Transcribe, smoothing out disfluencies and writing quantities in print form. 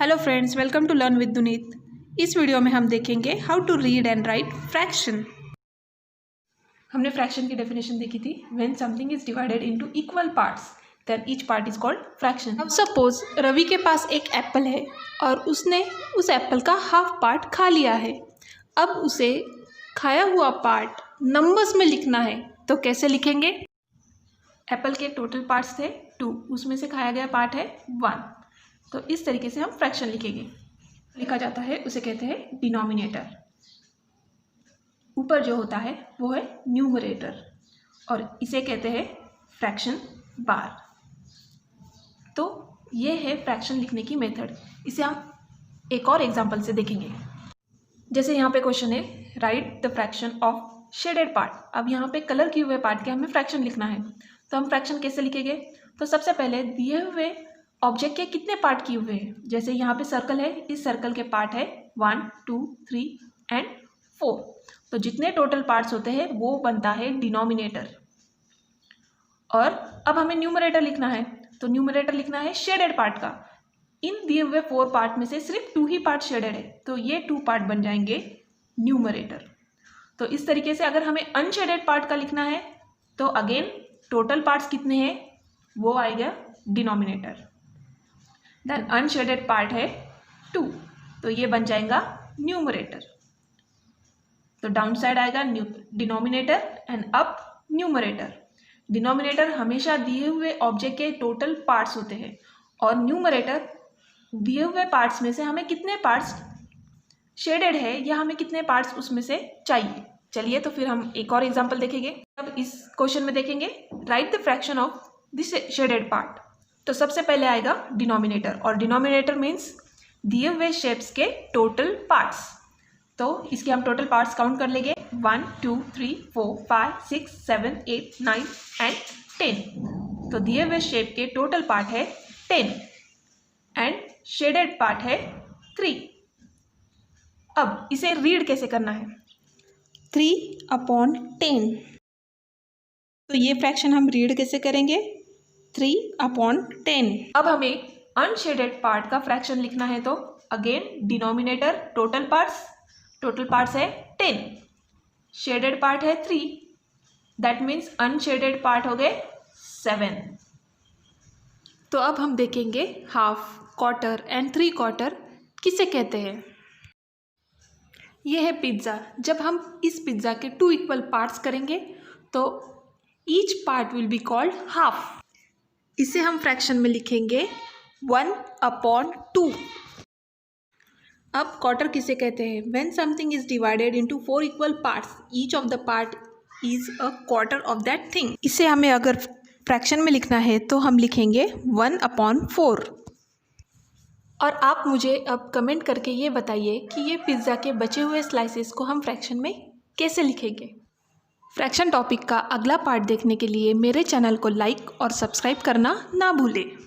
Hello friends, welcome to learn with Dunit. इस video में हम देखेंगे how to read and write fraction. हमने फ्रैक्शन की डेफिनेशन देखी थी। When something is divided into equal parts then each part is called fraction. अब suppose Ravi के पास एक एप्पल है और उसने उस एप्पल का हाफ पार्ट खा लिया है। अब उसे खाया हुआ पार्ट नंबर्स में लिखना है, तो कैसे लिखेंगे? एप्पल के टोटल पार्ट्स थे 2, उसमें से खाया गया पार्ट है 1। तो इस तरीके से हम फ्रैक्शन लिखेंगे। लिखा जाता है उसे कहते हैं डिनोमिनेटर। ऊपर जो होता है वो है न्यूमरेटर और इसे कहते हैं फ्रैक्शन बार। तो ये है फ्रैक्शन लिखने की मेथड। इसे हम एक और एग्जांपल से देखेंगे। जैसे यहाँ पे क्वेश्चन है, right the fraction of shaded part. अब यहाँ पे कलर किए हुए पार्ट के हमें फ्रैक्शन लिखना है, तो हम फ्रैक्शन कैसे लिखेंगे? तो सबसे पहले दिए हुए ऑब्जेक्ट के कितने पार्ट किए हुए हैं। जैसे यहाँ पे सर्कल है, इस सर्कल के पार्ट है 1 2 3 एंड 4। तो जितने टोटल पार्ट्स होते हैं वो बनता है डिनोमिनेटर। और अब हमें न्यूमरेटर लिखना है, तो न्यूमरेटर लिखना है शेडेड पार्ट का। इन दिए हुए 4 पार्ट में से सिर्फ 2 ही पार्ट शेडेड है, तो ये 2 पार्ट बन जाएंगे न्यूमरेटर। तो इस तरीके से अगर हमें अनशेडेड पार्ट का लिखना है तो अगेन टोटल पार्ट्स कितने हैं वो आएगा डिनोमिनेटर। देन अनशेडेड पार्ट है 2, तो ये बन जाएगा न्यूमरेटर। तो डाउन साइड आएगा denominator and up numerator. Denominator हमेशा दिए हुए ऑब्जेक्ट के टोटल पार्ट्स होते हैं और न्यूमरेटर दिए हुए पार्ट्स में से हमें कितने पार्ट्स शेडेड है या हमें कितने पार्ट्स उसमें से चाहिए। चलिए तो फिर हम एक और एग्जांपल देखेंगे। अब इस क्वेश्चन में देखेंगे right the fraction of this shaded part. तो सबसे पहले आएगा डिनोमिनेटर और डिनोमिनेटर मीन्स दिए हुए शेप्स के टोटल पार्ट्स। तो इसके हम टोटल पार्ट्स काउंट कर लेंगे 1 2 3 4 5 6 7 8 9 एंड 10। तो दिए हुए शेप के टोटल पार्ट है 10 एंड शेडेड पार्ट है 3। अब इसे रीड कैसे करना है? 3/10। तो ये फ्रैक्शन हम रीड कैसे करेंगे? 3/10। अब हमें अनशेडेड पार्ट का फ्रैक्शन लिखना है, तो अगेन डिनोमिनेटर टोटल पार्ट्स है 10, शेडेड पार्ट है 3, दैट मीन्स अनशेडेड पार्ट हो गए 7। तो अब हम देखेंगे हाफ, क्वार्टर एंड 3/4 किसे कहते हैं। ये है पिज्ज़ा। जब हम इस पिज्ज़ा के 2 इक्वल पार्ट्स करेंगे तो each part will be called half. इसे हम फ्रैक्शन में लिखेंगे 1/2। अब क्वार्टर किसे कहते हैं? When something is divided into 4 equal parts, each of the part is a quarter of that thing. इसे हमें अगर फ्रैक्शन में लिखना है तो हम लिखेंगे 1/4। और आप मुझे अब कमेंट करके ये बताइए कि ये पिज़्ज़ा के बचे हुए स्लाइसेस को हम फ्रैक्शन में कैसे लिखेंगे। फ्रैक्शन टॉपिक का अगला पार्ट देखने के लिए मेरे चैनल को लाइक और सब्सक्राइब करना ना भूलें।